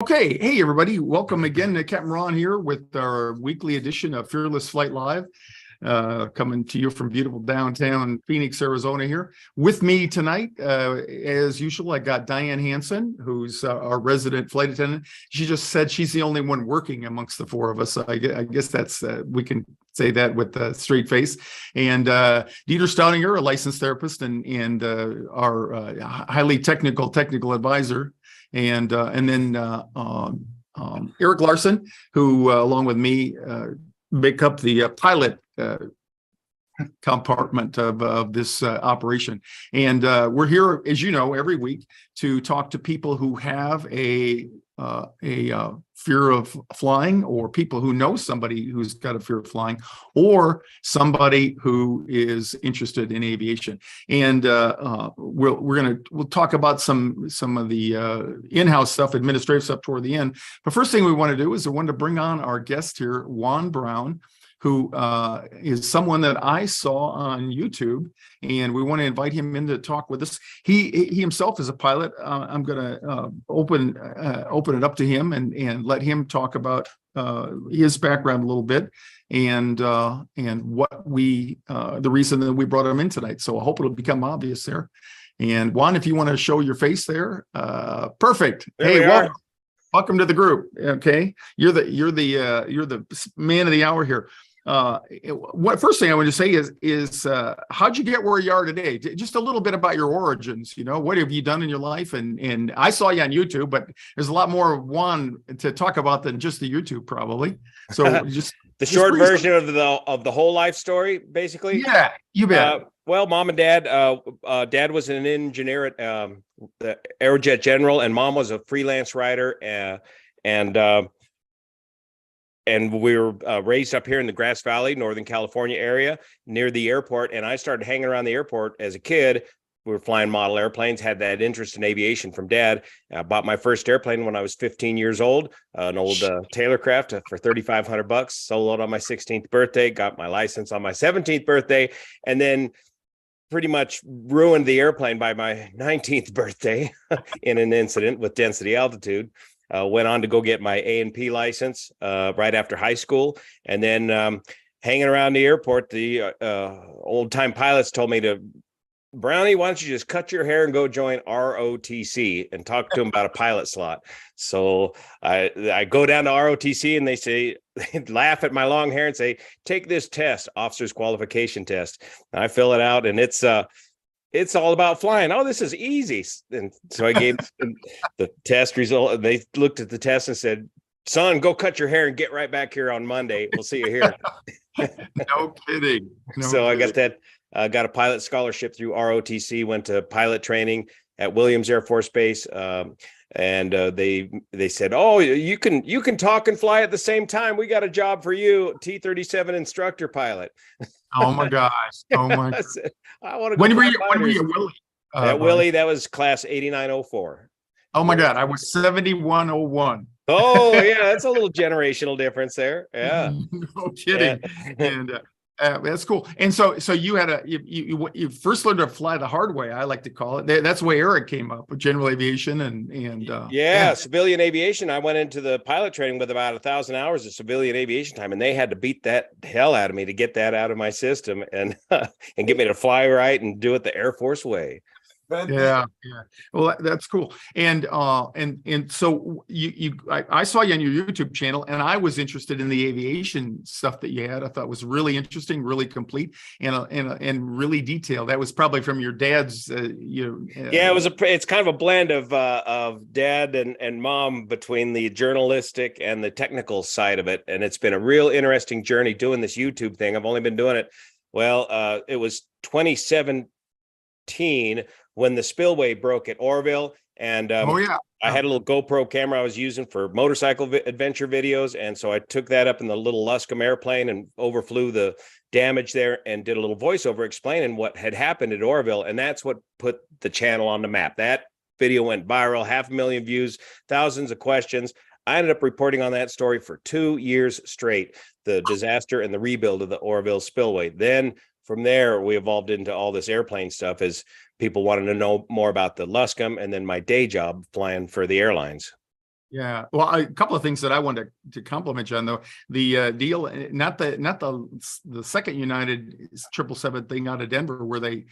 Okay, hey everybody, welcome again to Capt Ron here with our weekly edition of Fearless Flight Live, coming to you from beautiful downtown Phoenix, Arizona here. With me tonight, as usual, I got Diane Hansen, who's our resident flight attendant. She just said she's the only one working amongst the four of us. So I guess that's, we can say that with a straight face. And Dieter Staudinger, a licensed therapist and our highly technical advisor. And then Eric Larson, who along with me make up the pilot compartment of this operation. And we're here, as you know, every week to talk to people who have a fear of flying, or people who know somebody who's got a fear of flying, or somebody who is interested in aviation. And we'll talk about some of the in-house stuff, administrative stuff toward the end. But first thing we want to do is we want to bring on our guest here, Juan Brown, who is someone that I saw on YouTube, and we want to invite him in to talk with us. He himself is a pilot. I'm going to open it up to him and let him talk about his background a little bit and what the reason that we brought him in tonight. So I hope it'll become obvious there. And Juan, if you want to show your face there, perfect. There welcome to the group. Okay, you're the man of the hour here. What first thing I want to say is how'd you get where you are today? Just a little bit about your origins. You know, what have you done in your life? And I saw you on YouTube, but there's a lot more of Juan to talk about than just the YouTube, probably. So just the short version of the whole life story, basically. Yeah, you bet. Well, mom and dad. Dad was an engineer at the Aerojet General, and mom was a freelance writer. And we were raised up here in the Grass Valley, Northern California area, near the airport. And I started hanging around the airport as a kid. We were flying model airplanes, had that interest in aviation from dad. I bought my first airplane when I was 15 years old, an old Taylorcraft for $3,500, soloed on my 16th birthday, got my license on my 17th birthday, and then pretty much ruined the airplane by my 19th birthday in an incident with density altitude. Went on to go get my A&P license right after high school. And then hanging around the airport, the old-time pilots told me to, Brownie, why don't you just cut your hair and go join ROTC and talk to them about a pilot slot. So I go down to ROTC and they laugh at my long hair and say, take this test, officer's qualification test. And I fill it out, and it's all about flying. Oh, this is easy. And so I gave the test result, and they looked at the test and said, son, go cut your hair and get right back here on Monday. We'll see you here. No kidding. I got that. Got a pilot scholarship through ROTC, went to pilot training at Williams Air Force Base. And they said, oh, you can talk and fly at the same time. We got a job for you, T-37 instructor pilot. Oh my gosh. Oh my gosh. I want to. When were you Willie? At Willie, that was class 8904. Oh my God, I was 7101. Oh yeah, that's a little generational difference there. Yeah. No kidding. Yeah. And that's cool. And so you had you first learned to fly the hard way, I like to call it. That's the way Eric came up with general aviation and civilian aviation. I went into the pilot training with about 1,000 hours of civilian aviation time, and they had to beat that hell out of me to get that out of my system and get me to fly right and do it the Air Force way. Yeah. Well, that's cool. And so I saw you on your YouTube channel, and I was interested in the aviation stuff that you had. I thought it was really interesting, really complete, and really detailed. That was probably from your dad's. It's kind of a blend of dad and mom between the journalistic and the technical side of it, and it's been a real interesting journey doing this YouTube thing. I've only been doing it. Well, it was 2017 when the spillway broke at Orville, and I had a little GoPro camera I was using for motorcycle adventure videos, and so I took that up in the little Luscombe airplane and overflew the damage there and did a little voiceover explaining what had happened at Orville, and that's what put the channel on the map. That video went viral, 500,000 views, thousands of questions. I ended up reporting on that story for 2 years straight, the disaster and the rebuild of the Orville spillway. Then from there, we evolved into all this airplane stuff as people wanted to know more about the Luscombe, and then my day job flying for the airlines. Yeah. Well, a couple of things that I wanted to compliment, John, though. The deal, not the second United 777 thing out of Denver where they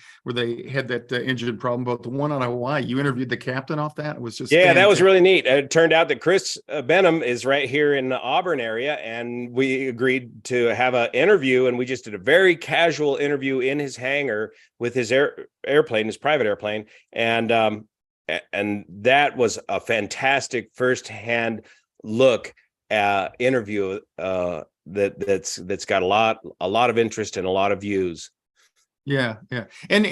had that engine problem, but the one on Hawaii. You interviewed the captain off that. It was just Yeah, that was fantastic. really neat. It turned out that Chris Benham is right here in the Auburn area, and we agreed to have an interview, and we just did a very casual interview in his hangar with his airplane, his private airplane, and that was a fantastic firsthand look interview that's got a lot of interest and a lot of views. Yeah, yeah, and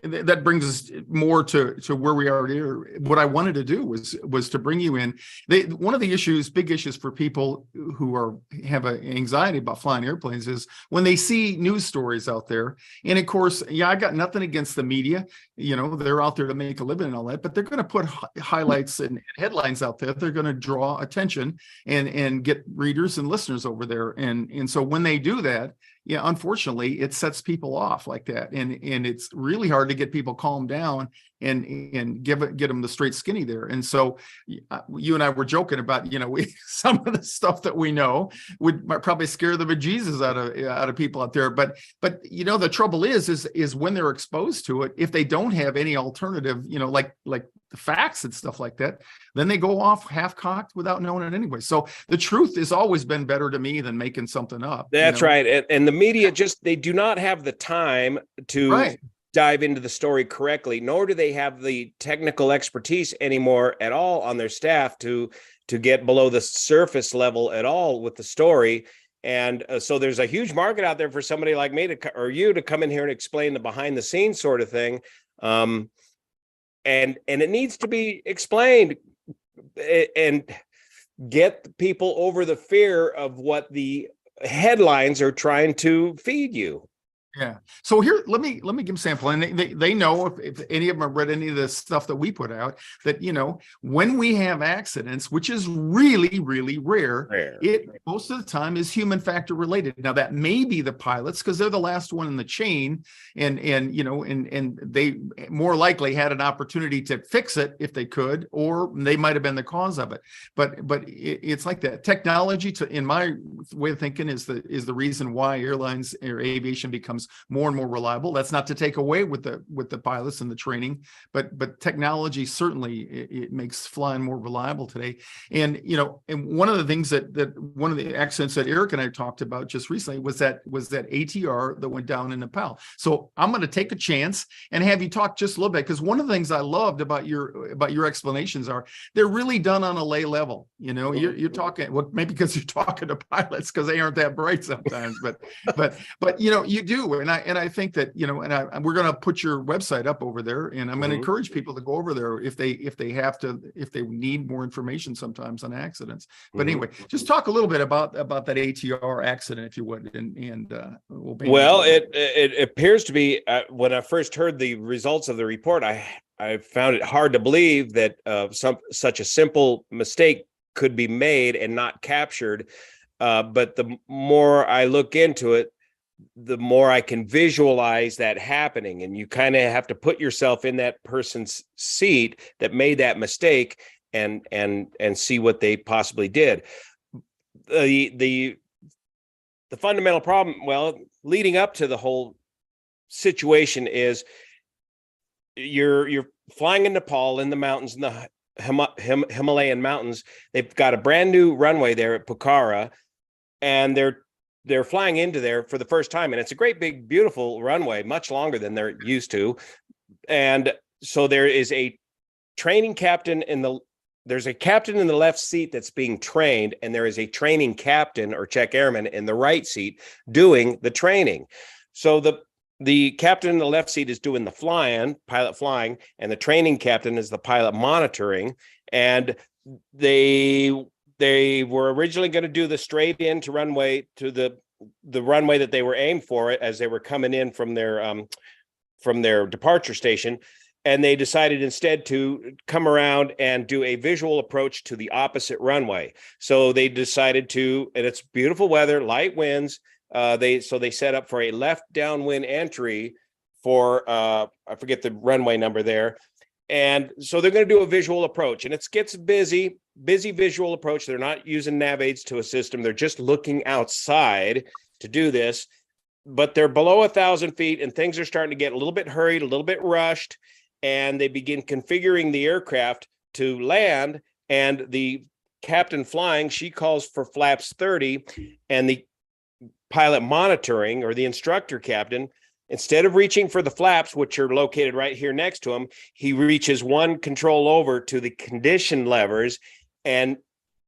that brings us more to where we are here. What I wanted to do was to bring you in. One of the big issues for people who have an anxiety about flying airplanes is when they see news stories out there. And of course, yeah, I got nothing against the media. You know, they're out there to make a living and all that, but they're going to put highlights and headlines out there. They're going to draw attention and get readers and listeners over there. And so when they do that, yeah, unfortunately, it sets people off like that, and it's really hard to get people calmed down and get them the straight skinny there. And so you and I were joking about, you know, some of the stuff that we know might probably scare the bejesus out of people out there. But you know, the trouble is when they're exposed to it, if they don't have any alternative, you know, like the facts and stuff like that, then they go off half-cocked without knowing it anyway. So the truth has always been better to me than making something up. That's right. And the media they do not have the time to dive into the story correctly, nor do they have the technical expertise anymore at all on their staff to get below the surface level at all with the story. And so there's a huge market out there for somebody like me or you to come in here and explain the behind the scenes sort of thing. And it needs to be explained and get people over the fear of what the headlines are trying to feed you. Yeah. So here, let me give a sample, and they know if any of them have read any of the stuff that we put out, that, you know, when we have accidents, which is really, really rare, it most of the time is human factor related. Now that may be the pilots because they're the last one in the chain, and you know, and they more likely had an opportunity to fix it if they could, or they might have been the cause of it. But it's like that. Technology, in my way of thinking, is the reason why airlines or aviation becomes more and more reliable. That's not to take away with the pilots and the training, but technology certainly it makes flying more reliable today. And you know, and one of the things that one of the accidents that Eric and I talked about just recently was that ATR that went down in Nepal. So I'm going to take a chance and have you talk just a little bit, because one of the things I loved about your explanations are they're really done on a lay level. You know, you're talking, well, maybe because you're talking to pilots because they aren't that bright sometimes, but you know, you do. And I think that, you know, and we're going to put your website up over there, and I'm going to encourage people to go over there if they need more information sometimes on accidents. But anyway, just talk a little bit about that ATR accident, if you would, and well, it appears to be when I first heard the results of the report, I found it hard to believe that such a simple mistake could be made and not captured. But the more I look into it, the more I can visualize that happening. And you kind of have to put yourself in that person's seat that made that mistake and see what they possibly did. The fundamental problem, well, leading up to the whole situation is you're flying in Nepal in the mountains, in the Himalayan mountains. They've got a brand new runway there at Pokhara, and they're flying into there for the first time, and it's a great big beautiful runway, much longer than they're used to. And so there is a training captain there's a captain in the left seat that's being trained, and there is a training captain or check airman in the right seat doing the training. So the captain in the left seat is doing the pilot flying, and the training captain is the pilot monitoring. And they were originally going to do the straight into runway to the runway that they were aimed for as they were coming in from their departure station. And they decided instead to come around and do a visual approach to the opposite runway. So they decided to, and it's beautiful weather, light winds. They set up for a left downwind entry for, I forget the runway number there. And so they're going to do a visual approach, and it gets busy visual approach. They're not using nav aids to assist them. They're just looking outside to do this, but they're below 1,000 feet and things are starting to get a little bit hurried, a little bit rushed. And they begin configuring the aircraft to land, and the captain flying, she calls for flaps 30, and the pilot monitoring, or the instructor captain, instead of reaching for the flaps, which are located right here next to him, he reaches one control over to the condition levers and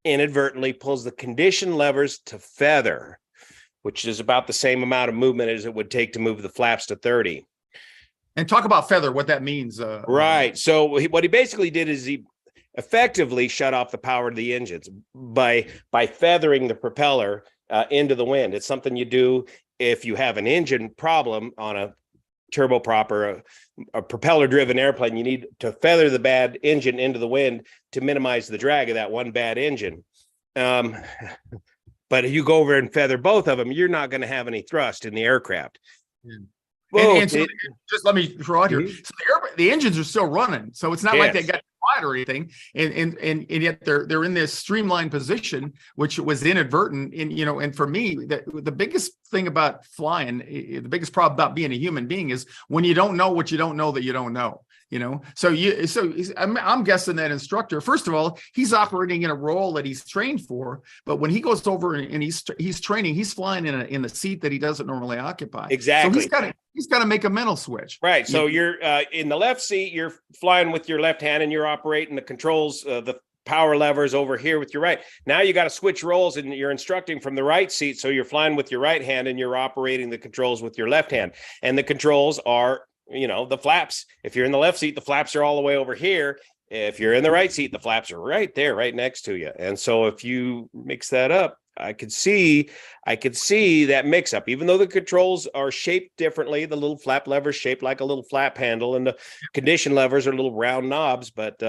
inadvertently pulls the condition levers to feather, which is about the same amount of movement as it would take to move the flaps to 30. And talk about feather, what that means. Right. So what he basically did is he effectively shut off the power to the engines by feathering the propeller into the wind. It's something you do if you have an engine problem on a turboprop or a propeller-driven airplane. You need to feather the bad engine into the wind to minimize the drag of that one bad engine. But if you go over and feather both of them, you're not going to have any thrust in the aircraft. Yeah. And so just let me throw out here. So the engines are still running, so it's not like they got quiet or anything. And yet they're in this streamlined position, which was inadvertent. And and for me, the biggest thing about flying, the biggest problem about being a human being is when you don't know what you don't know that you don't know. So I'm guessing that instructor, first of all, he's operating in a role that he's trained for, but when he goes over and he's training, he's flying in a seat that he doesn't normally occupy. Exactly. So he's got to make a mental switch. Right. So you're in the left seat, you're flying with your left hand and you're operating the controls, the power levers over here with your right. Now you got to switch roles and you're instructing from the right seat. So you're flying with your right hand and you're operating the controls with your left hand. And the controls are, the flaps. If you're in the left seat, the flaps are all the way over here. If you're in the right seat, the flaps are right there, right next to you. And so if you mix that up, I could see that mix up, even though the controls are shaped differently. The little flap levers shaped like a little flap handle, and the condition levers are little round knobs. But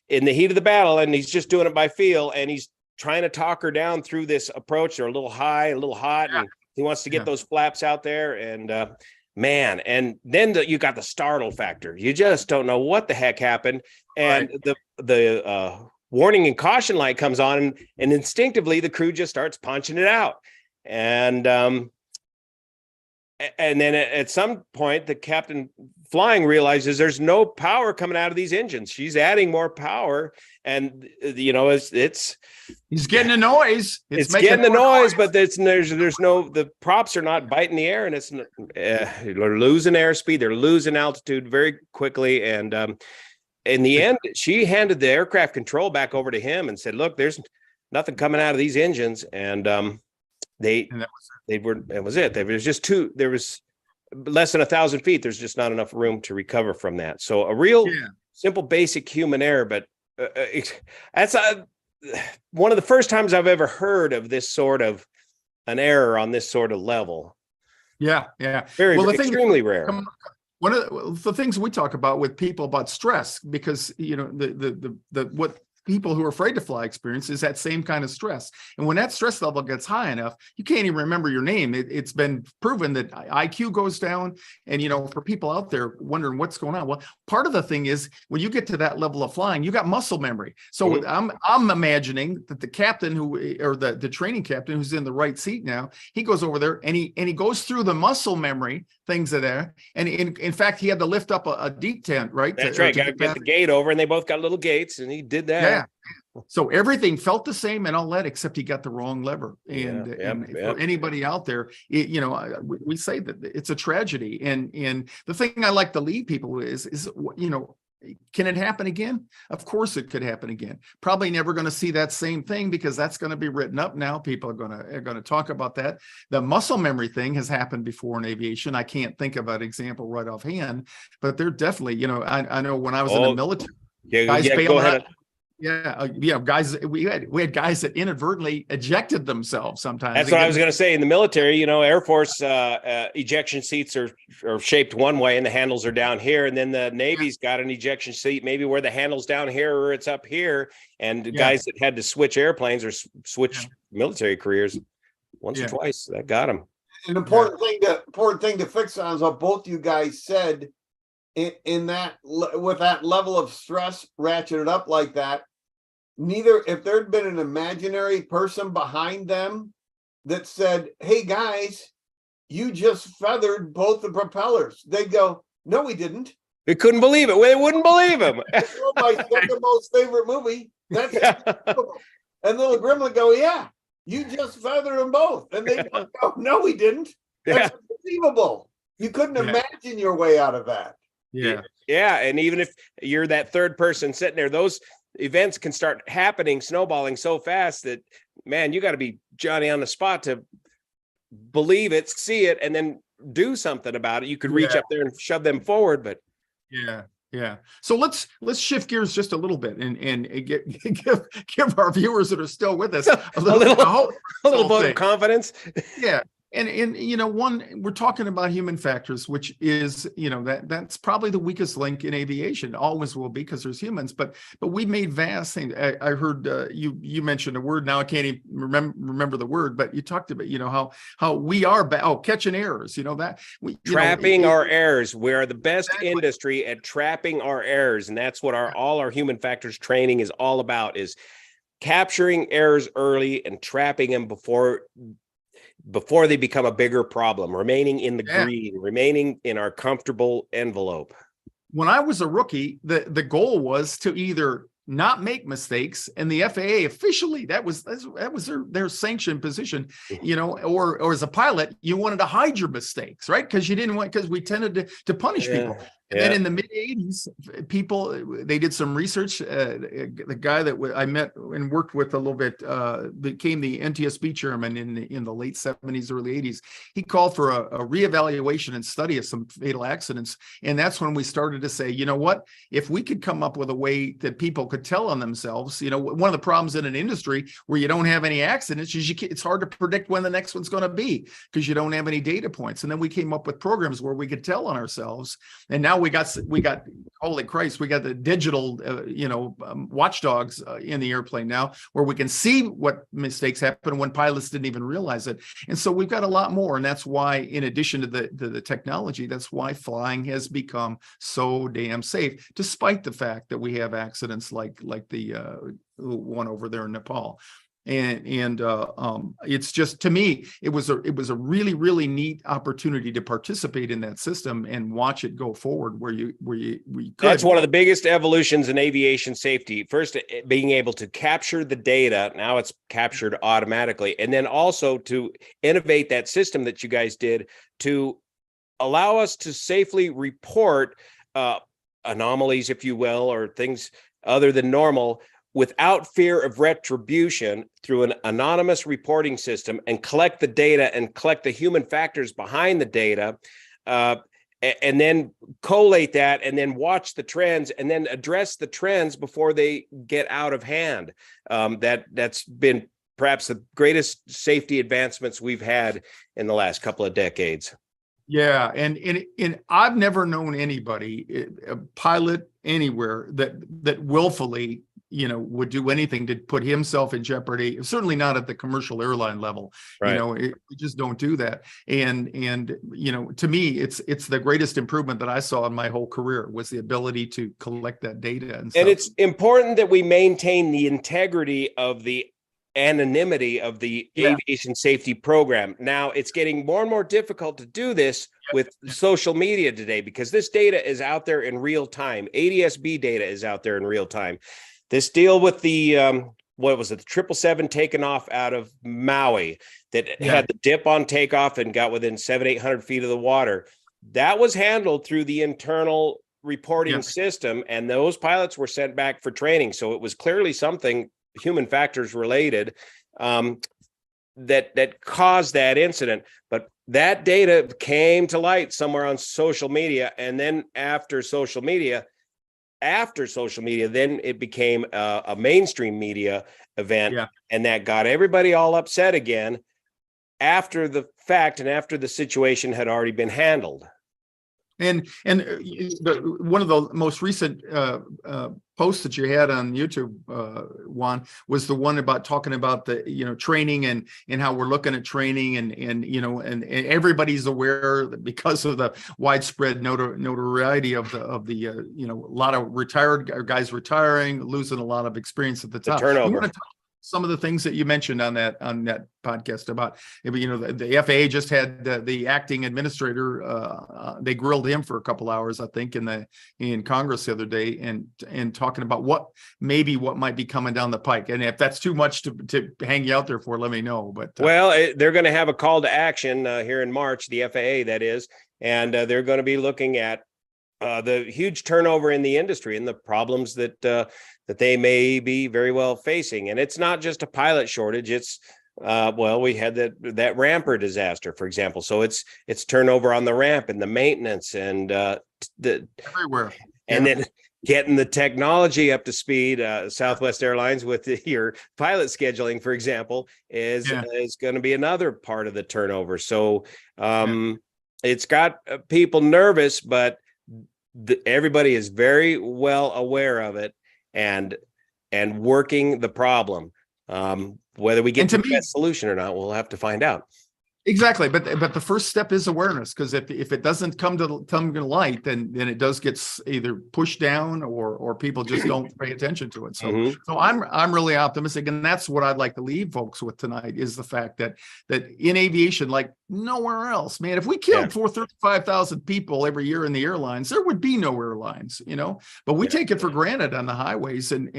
in the heat of the battle, and he's just doing it by feel, and he's trying to talk her down through this approach. They're a little high, a little hot, and he wants to get those flaps out there. And man, and then you got the startle factor. You just don't know what the heck happened. And the warning and caution light comes on, and instinctively the crew just starts punching it out. And then at some point, the captain flying realizes there's no power coming out of these engines. She's adding more power, and it's he's getting a noise. It's getting the noise, but there's no, the props are not biting the air, and they're losing airspeed, they're losing altitude very quickly. And in the end, she handed the aircraft control back over to him and said, "Look, there's nothing coming out of these engines." And that was it. There was less than 1,000 feet. There's just not enough room to recover from that. So a real simple, basic human error, but that's one of the first times I've ever heard of this sort of an error on this sort of level. Yeah. Very extremely rare. One of the things we talk about with people about stress, because what people who are afraid to fly experience is that same kind of stress. And when that stress level gets high enough, you can't even remember your name. It's been proven that IQ goes down. And, for people out there wondering what's going on, well, part of the thing is when you get to that level of flying, you got muscle memory. So I'm imagining that the captain or the training captain who's in the right seat now, he goes over there and he goes through the muscle memory things are there. And in fact, he had to lift up a deep tent, right? That's right. Got to get the gate over, and they both got little gates, and he did that. Yeah. So everything felt the same and all that, except he got the wrong lever. And, for anybody out there, we say that it's a tragedy. And the thing I like to leave people with is can it happen again? Of course it could happen again. Probably never going to see that same thing because that's going to be written up now. People are going to talk about that. The muscle memory thing has happened before in aviation. I can't think of an example right offhand, but they're definitely, I know when I was in the military, guys bailed out. Guys, we had guys that inadvertently ejected themselves sometimes. That's what I was going to say. In the military, Air Force ejection seats are shaped one way and the handles are down here. And then the Navy's got an ejection seat, maybe where the handle's down here or it's up here. And guys that had to switch airplanes or switch military careers once or twice, that got them. An important thing to fix on is what both you guys said. in that, with that level of stress ratcheted up like that, neither, if there'd been an imaginary person behind them that said, hey guys, you just feathered both the propellers, they'd go, no, we didn't. They couldn't believe it. They wouldn't believe him. Oh, my second most favorite movie. That's unbelievable. And little Gremlin go, yeah, you just feathered them both. And they go, no, we didn't. That's unbelievable. You couldn't imagine your way out of that. Yeah. Yeah. And even if you're that third person sitting there, those events can start happening, snowballing so fast that, man, you got to be Johnny on the spot to believe it, see it, and then do something about it. You could reach up there and shove them forward, but yeah. So let's shift gears just a little bit and give our viewers that are still with us a little vote of confidence. Yeah. And you know, we're talking about human factors, which is, you know, that's probably the weakest link in aviation. Always will be, because there's humans. But we made vast things. I heard you mentioned a word. Now I can't even remember the word, but you talked about, you know, how we are catching errors. You know, that trapping our errors. We are the best industry at trapping our errors, and that's what all our human factors training is all about: is capturing errors early and trapping them before they become a bigger problem, remaining in the green, remaining in our comfortable envelope. When I was a rookie, the goal was to either not make mistakes, and the FAA officially, that was their sanctioned position, you know, or as a pilot, you wanted to hide your mistakes, right? Because we tended to punish people. And then in the mid-'80s, people, they did some research. The guy that I met and worked with a little bit became the NTSB chairman in the late 70s, early 80s. He called for a reevaluation and study of some fatal accidents. And that's when we started to say, you know what, if we could come up with a way that people could tell on themselves, you know, one of the problems in an industry where you don't have any accidents is it's hard to predict when the next one's going to be, because you don't have any data points. And then we came up with programs where we could tell on ourselves. And now we got holy Christ, we got the digital watchdogs in the airplane now, where we can see what mistakes happen when pilots didn't even realize it. And so we've got a lot more, and that's why, in addition to the technology, that's why flying has become so damn safe, despite the fact that we have accidents like the one over there in Nepal. And it's just, to me, it was a really, really neat opportunity to participate in that system and watch it go forward we could. That's one of the biggest evolutions in aviation safety. First, being able to capture the data. Now it's captured automatically. And then also to innovate that system that you guys did to allow us to safely report anomalies, if you will, or things other than normal, without fear of retribution, through an anonymous reporting system, and collect the data and collect the human factors behind the data, and then collate that, and then watch the trends, and then address the trends before they get out of hand. That's been perhaps the greatest safety advancements we've had in the last couple of decades. Yeah, and I've never known anybody, a pilot anywhere, that willfully, you know, would do anything to put himself in jeopardy. Certainly not at the commercial airline level. Right. You know, we just don't do that. And you know, to me, it's the greatest improvement that I saw in my whole career, was the ability to collect that data. And it's important that we maintain the integrity of the anonymity of the aviation safety program. Now it's getting more and more difficult to do this with social media today, because this data is out there in real time. ADS-B data is out there in real time. This deal with the what was it, the 777 taking off out of Maui that had the dip on takeoff and got within 700-800 feet of the water, that was handled through the internal reporting system, and those pilots were sent back for training. So it was clearly something human factors related that caused that incident. But that data came to light somewhere on social media, and then after social media, then it became a mainstream media event, and that got everybody all upset again after the fact and after the situation had already been handled. One of the most recent posts that you had on YouTube, Juan, was the one about talking about the training and how we're looking at training and everybody's aware that because of the widespread notoriety of the a lot of retired guys retiring, losing a lot of experience at the top. Turnover. Some of the things that you mentioned on that podcast about, the FAA just had the acting administrator. They grilled him for a couple hours, I think, in Congress the other day, and talking about what might be coming down the pike. And if that's too much to hang you out there for, let me know. But they're going to have a call to action here in March, the FAA that is, and they're going to be looking at the huge turnover in the industry and the problems that they may be very well facing. And it's not just a pilot shortage. It's we had that ramper disaster, for example. So it's turnover on the ramp and the maintenance and everywhere. And then getting the technology up to speed. Southwest Airlines with your pilot scheduling, for example, is going to be another part of the turnover. So it's got people nervous, but everybody is very well aware of it and working the problem. Whether we get to the best solution or not, we'll have to find out. Exactly, but the first step is awareness, because if it doesn't come to light, then it does get either pushed down or people just don't pay attention to it. So so I'm really optimistic, and that's what I'd like to leave folks with tonight, is the fact that in aviation, like nowhere else, man, if we killed 35,000 people every year in the airlines, there would be no airlines, but we take it for granted on the highways. And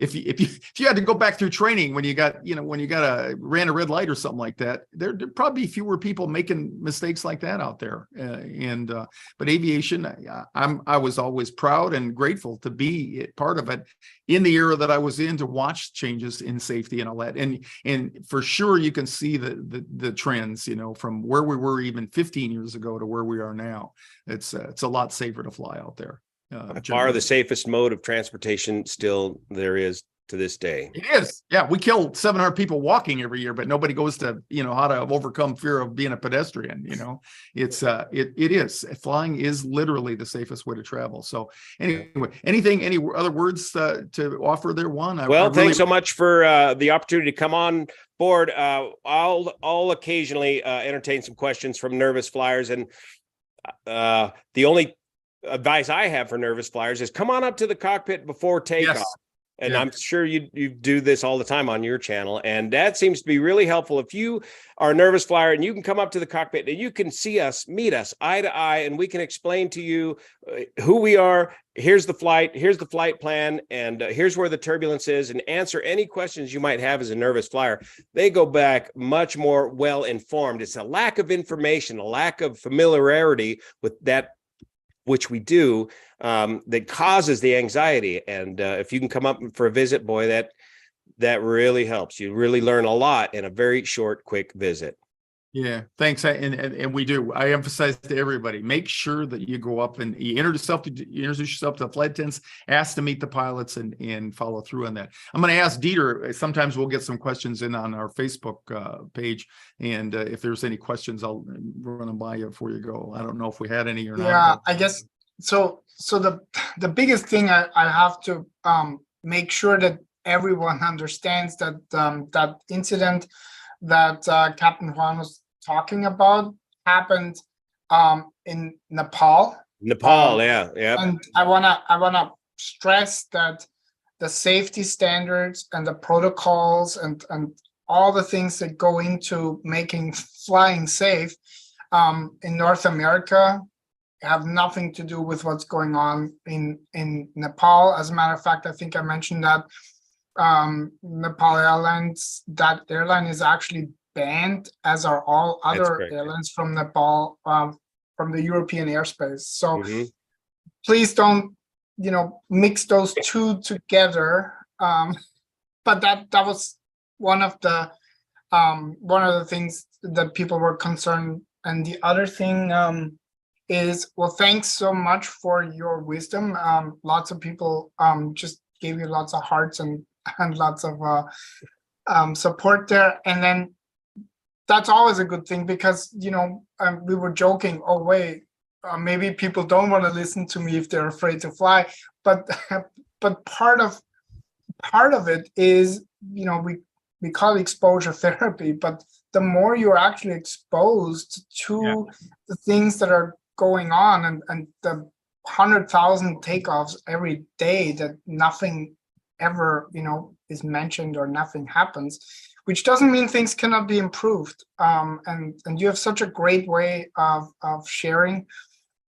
if you had to go back through training when you got ran a red light or something like that, there'd probably be fewer people making mistakes like that out there. But aviation, I was always proud and grateful to be part of it in the era that I was in, to watch changes in safety and all that. And for sure, you can see the trends, from where we were even 15 years ago to where we are now. It's a lot safer to fly out there. Far the safest mode of transportation still there is to this day. It is. Yeah. We kill 700 people walking every year, but nobody goes to, how to overcome fear of being a pedestrian. It is. Flying is literally the safest way to travel. So anyway, any other words to offer there, Juan? Thanks so much for the opportunity to come on board. I'll occasionally entertain some questions from nervous flyers. And the only advice I have for nervous flyers is come on up to the cockpit before takeoff. Yes. And I'm sure you do this all the time on your channel. And that seems to be really helpful. If you are a nervous flyer and you can come up to the cockpit and you can see us, meet us eye to eye, and we can explain to you who we are. Here's the flight plan, and here's where the turbulence is, and answer any questions you might have as a nervous flyer. They go back much more well informed. It's a lack of information, a lack of familiarity with that which we do, that causes the anxiety. And if you can come up for a visit, boy, that really helps. You really learn a lot in a very short, quick visit. Yeah, thanks. And we do. I emphasize to everybody, make sure that you go up and you introduce yourself to the flight attendants, ask to meet the pilots, and follow through on that. I'm going to ask Dieter. Sometimes we'll get some questions in on our Facebook page, and if there's any questions, I'll run them by you before you go. I don't know if we had any or not. Yeah, I guess so. So the biggest thing I have to make sure that everyone understands that that incident that Captain Ron was talking about happened in Nepal. Yeah. And I wanna stress that the safety standards and the protocols and all the things that go into making flying safe in North America have nothing to do with what's going on in Nepal. As a matter of fact, I think I mentioned that Nepal Airlines, that airline is actually banned, as are all other airlines from Nepal, from the European airspace. So please don't, mix those two together. But that was one of the things that people were concerned. And the other thing is, well, thanks so much for your wisdom. Lots of people just gave you lots of hearts and lots of support there. And then that's always a good thing, because we were joking, oh wait, maybe people don't want to listen to me if they're afraid to fly, but but part of it is, we call it exposure therapy, but the more you're actually exposed to the things that are going on, and the 100,000 takeoffs every day that nothing ever, is mentioned or nothing happens, which doesn't mean things cannot be improved. And you have such a great way of sharing.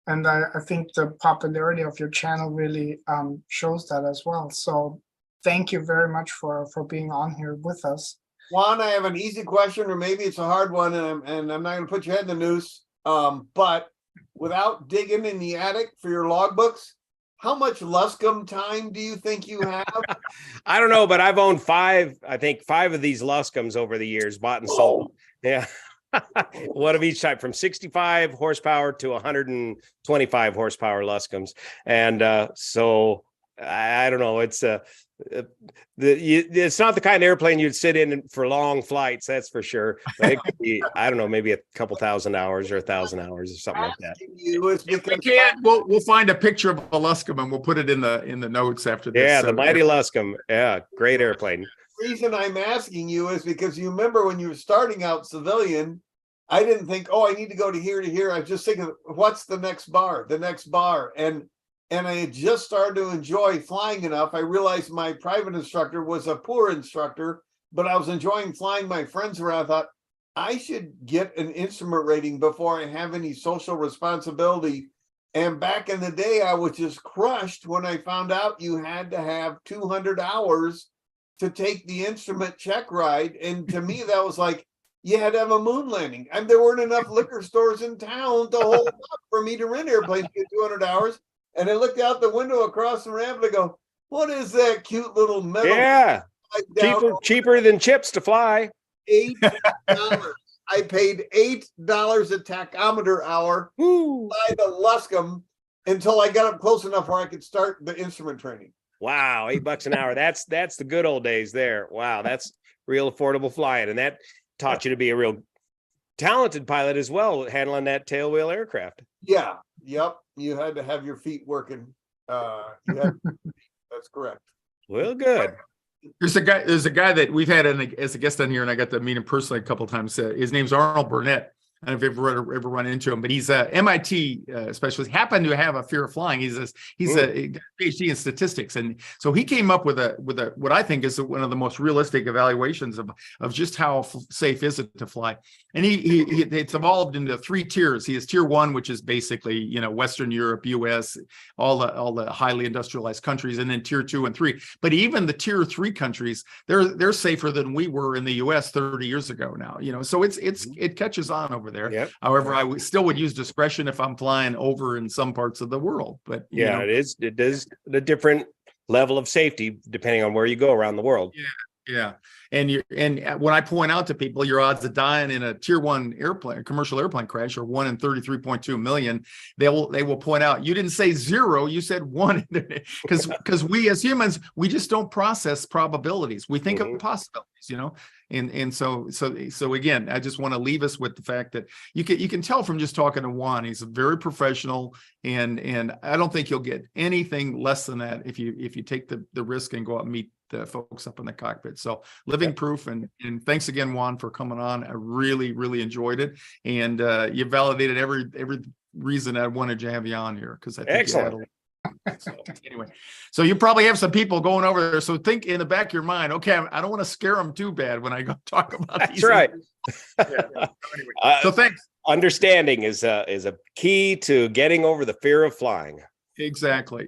And I think the popularity of your channel really shows that as well. So thank you very much for being on here with us. Juan, I have an easy question, or maybe it's a hard one, and I'm not going to put your head in the noose. But without digging in the attic for your logbooks, how much Luscombe time do you think you have? I don't know, but I've owned five of these Luscombes over the years, bought and sold. Yeah. One of each type, from 65 horsepower to 125 horsepower Luscombes. And so I don't know. It's it's not the kind of airplane you'd sit in for long flights, that's for sure. But it could be, I don't know, maybe a couple thousand hours or 1,000 hours or something like that. If we can't, we'll find a picture of a Luscombe and we'll put it in the notes after this. Yeah, the mighty Luscombe. Yeah, great airplane. The reason I'm asking you is because you remember when you were starting out civilian, I didn't think, oh, I need to go to here to here. I was just thinking, what's the next bar? The next bar. And I had just started to enjoy flying enough. I realized my private instructor was a poor instructor, but I was enjoying flying my friends around. I thought I should get an instrument rating before I have any social responsibility. And back in the day, I was just crushed when I found out you had to have 200 hours to take the instrument check ride. And to me, that was like, you had to have a moon landing. And there weren't enough liquor stores in town to hold up for me to rent airplanes to get 200 hours. And I looked out the window across the ramp and I go, what is that cute little metal? Yeah, cheaper than chips to fly. $8. I paid $8 a tachometer hour by the Luscombe until I got up close enough where I could start the instrument training. Wow, $8 an hour. That's the good old days there. Wow, that's real affordable flying. And that taught you to be a real talented pilot as well, handling that tailwheel aircraft. Yeah. Yep. You had to have your feet working. That's correct. Well, good. There's a guy that we've had as a guest on here, and I got to meet him personally a couple of times. His name's Arnold Burnett. I don't know if you've ever run into him, but he's a MIT specialist. Happened to have a fear of flying. He's a PhD in statistics, and so he came up with a what I think is one of the most realistic evaluations of just how safe is it to fly. And it's evolved into 3 tiers. He has tier 1, which is basically Western Europe, US, all the highly industrialized countries, and then tier 2 and 3. But even the tier 3 countries, they're safer than we were in the US 30 years ago now. So it catches on over there. Yep. However, I still would use discretion if I'm flying over in some parts of the world. But it is a different level of safety depending on where you go around the world. Yeah. And when I point out to people your odds of dying in a tier 1 airplane, commercial airplane crash, are 1 in 33.2 million, they will point out, you didn't say 0, you said 1, because we as humans, we just don't process probabilities. We think of possibilities, and so again, I just want to leave us with the fact that you can tell from just talking to Juan, he's very professional, and I don't think you'll get anything less than that if you take the risk and go out and meet the folks up in the cockpit. So living proof, and thanks again, Juan, for coming on. I really, really enjoyed it, and you validated every reason I wanted to have you on here, because I think excellent. So anyway, so you probably have some people going over there. So think in the back of your mind, okay, I don't want to scare them too bad when I go talk about That's these. right. Anyway, so thanks. Understanding is a key to getting over the fear of flying. Exactly.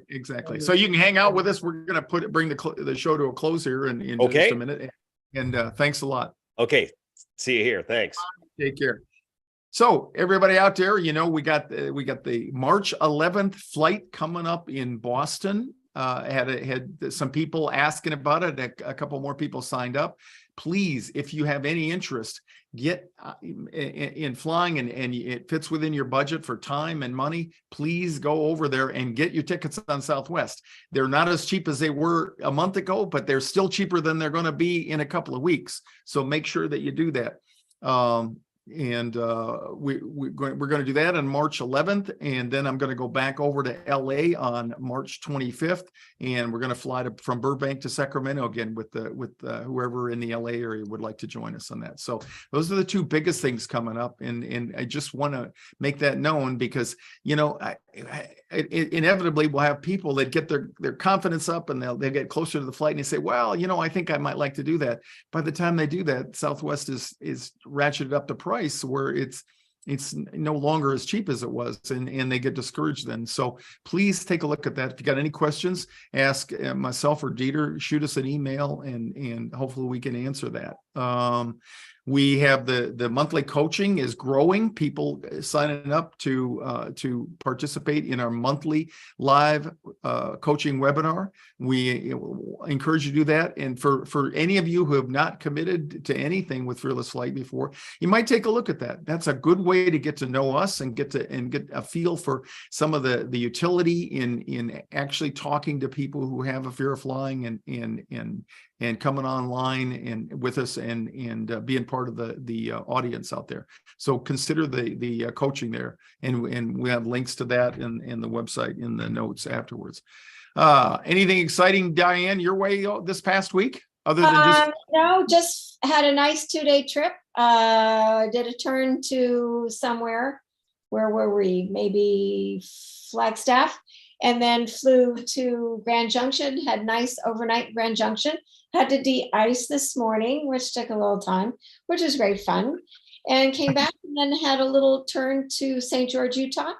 So you can hang out with us. We're going to bring the show to a close here in just a minute. And thanks a lot. Okay. See you here. Thanks. Take care. So everybody out there, we got the March 11th flight coming up in Boston. Had some people asking about it. A couple more people signed up. Please, if you have any interest, get in flying and it fits within your budget for time and money, please go over there and get your tickets on Southwest. They're not as cheap as they were a month ago, but they're still cheaper than they're going to be in a couple of weeks. So make sure that you do that. we're going to do that on March 11th, and then I'm going to go back over to LA on March 25th, and we're going to fly from Burbank to Sacramento again with whoever in the LA area would like to join us on that. So those are the two biggest things coming up, and I just want to make that known because inevitably we'll have people that get their confidence up and they'll get closer to the flight and they say, well, I think I might like to do that. By the time they do that, Southwest is ratcheted up the price where it's no longer as cheap as it was, and they get discouraged then. So please take a look at that. If you got any questions, ask myself or Dieter, shoot us an email, and hopefully we can answer that. We have the monthly coaching is growing. People signing up to participate in our monthly live coaching webinar. We encourage you to do that. And for any of you who have not committed to anything with Fearless Flight before, you might take a look at that. That's a good way to get to know us and get a feel for some of the utility in actually talking to people who have a fear of flying and coming online and with us and being part of the audience out there. So consider the coaching there, and we have links to that in the website in the notes afterwards. Anything exciting, Diane, your way this past week other than just no, just had a nice 2-day trip. Did a turn to somewhere. Where were we? Maybe Flagstaff, and then flew to Grand Junction. Had nice overnight Grand Junction. Had to de-ice this morning, which took a little time, which was great fun, and came back and then had a little turn to St. George, Utah,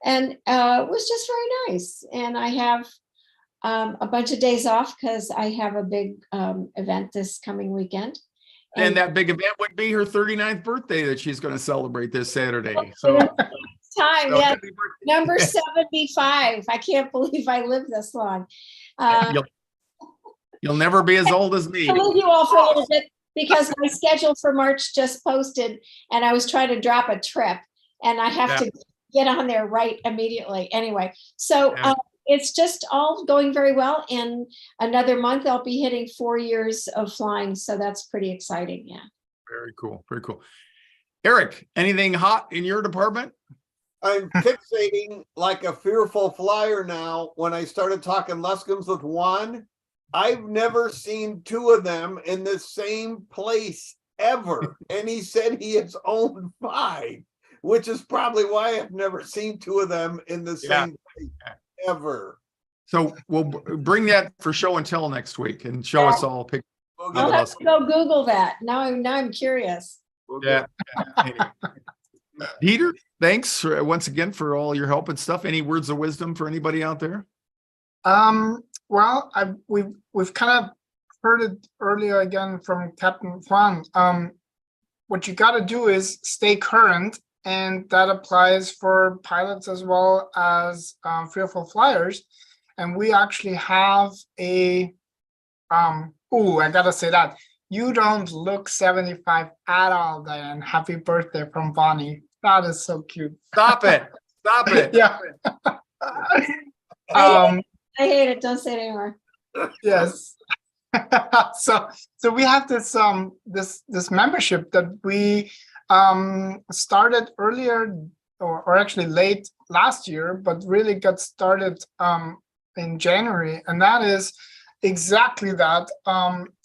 and it was just very nice. And I have a bunch of days off because I have a big event this coming weekend. And that big event would be her 39th birthday that she's going to celebrate this Saturday. So time, yeah, number 75. I can't believe I lived this long. You'll never be as old as me. I'll leave you all for a little bit because my schedule for March just posted, and I was trying to drop a trip, and I have to get on there right immediately. Anyway, so it's just all going very well. In another month, I'll be hitting 4 years of flying, so that's pretty exciting. Yeah. Very cool. Very cool. Eric, anything hot in your department? I'm fixating like a fearful flyer now. When I started talking Leskins with Juan, I've never seen two of them in the same place ever. And he said he has owned 5, which is probably why I've never seen two of them in the same place ever. So we'll bring that for show and tell next week and show us all pictures. I'll have to go Google that. Now I'm curious. Yeah. Anyway. Dieter, thanks once again for all your help and stuff. Any words of wisdom for anybody out there? Well, we've kind of heard it earlier again from Captain Ron. What you got to do is stay current, and that applies for pilots as well as fearful flyers. And we actually have a I gotta say that you don't look 75 at all, Diane. Happy birthday from Bonnie. That is so cute. Stop it. Stop it. Yeah. I hate it. Don't say it anymore. Yes. So we have this this membership that we started earlier or actually late last year, but really got started in January, and that is exactly that,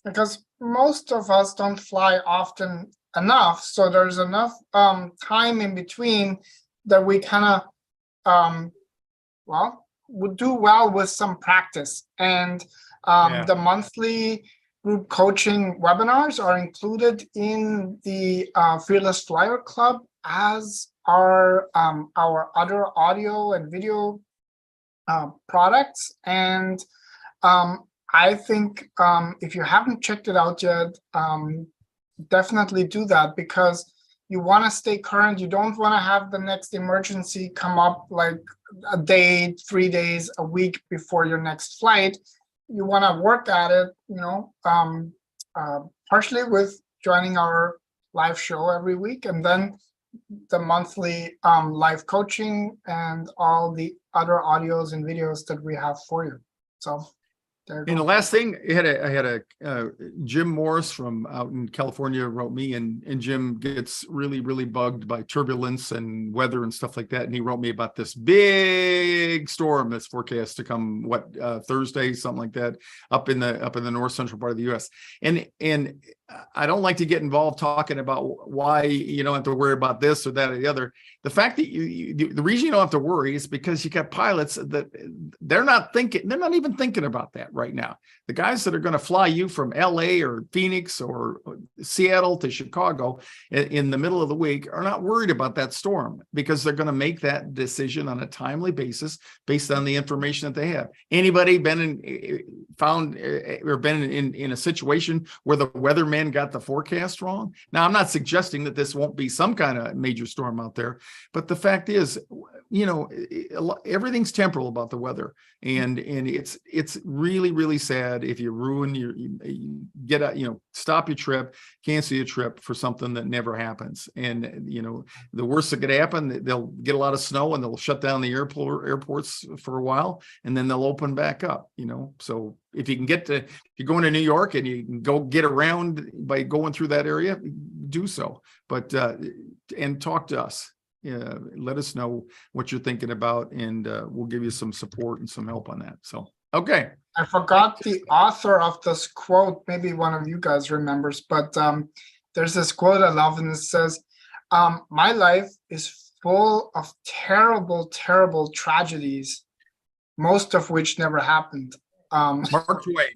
because most of us don't fly often enough, so there's enough time in between that we kind of would do well with some practice. And the monthly group coaching webinars are included in the Fearless Flyer Club, as are our other audio and video products. And I think if you haven't checked it out yet, definitely do that, because you want to stay current. You don't want to have the next emergency come up like a day, 3 days, a week before your next flight. You want to work at it, partially with joining our live show every week, and then the monthly live coaching and all the other audios and videos that we have for you. So There you And the go. last thing, I had a Jim Morris from out in California wrote me, and Jim gets really bugged by turbulence and weather and stuff like that. And he wrote me about this big storm that's forecast to come Thursday, something like that, up in the north central part of the U.S. And I don't like to get involved talking about why you don't have to worry about this or that or the other. The fact that the reason you don't have to worry is because you got pilots that they're not even thinking about that right now. The guys that are going to fly you from LA or Phoenix or Seattle to Chicago in the middle of the week are not worried about that storm, because they're going to make that decision on a timely basis based on the information that they have. Anybody been in a situation where the weatherman got the forecast wrong? Now, I'm not suggesting that this won't be some kind of major storm out there, but the fact is, everything's temporal about the weather, and it's really sad if you ruin you get out, stop your trip, cancel your trip for something that never happens. And the worst that could happen, they'll get a lot of snow and they'll shut down the airports for a while, and then they'll open back up. So if you're going to New York and you can go get around by going through that area, do so. But and talk to us. Let us know what you're thinking about, and we'll give you some support and some help on that. So, okay. I forgot the author of this quote. Maybe one of you guys remembers, but there's this quote I love, and it says, my life is full of terrible tragedies, most of which never happened. Mark Twain.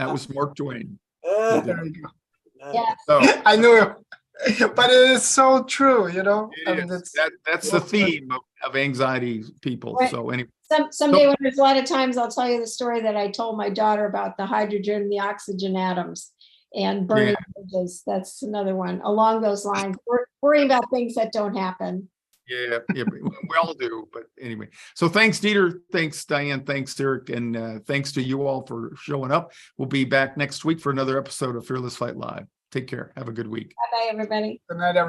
That was Mark Twain. There you go. Yeah. So, I knew it. But it is so true, that's the theme of anxiety, people. Right. So anyway, Someday when there's a lot of times, I'll tell you the story that I told my daughter about the hydrogen and the oxygen atoms and burning bridges. That's another one along those lines. We're worrying about things that don't happen. Yeah, we all do. But anyway, so thanks, Dieter. Thanks, Diane. Thanks, Eric. And thanks to you all for showing up. We'll be back next week for another episode of Fearless Flight Live. Take care. Have a good week. Bye-bye, everybody. Good night, everyone.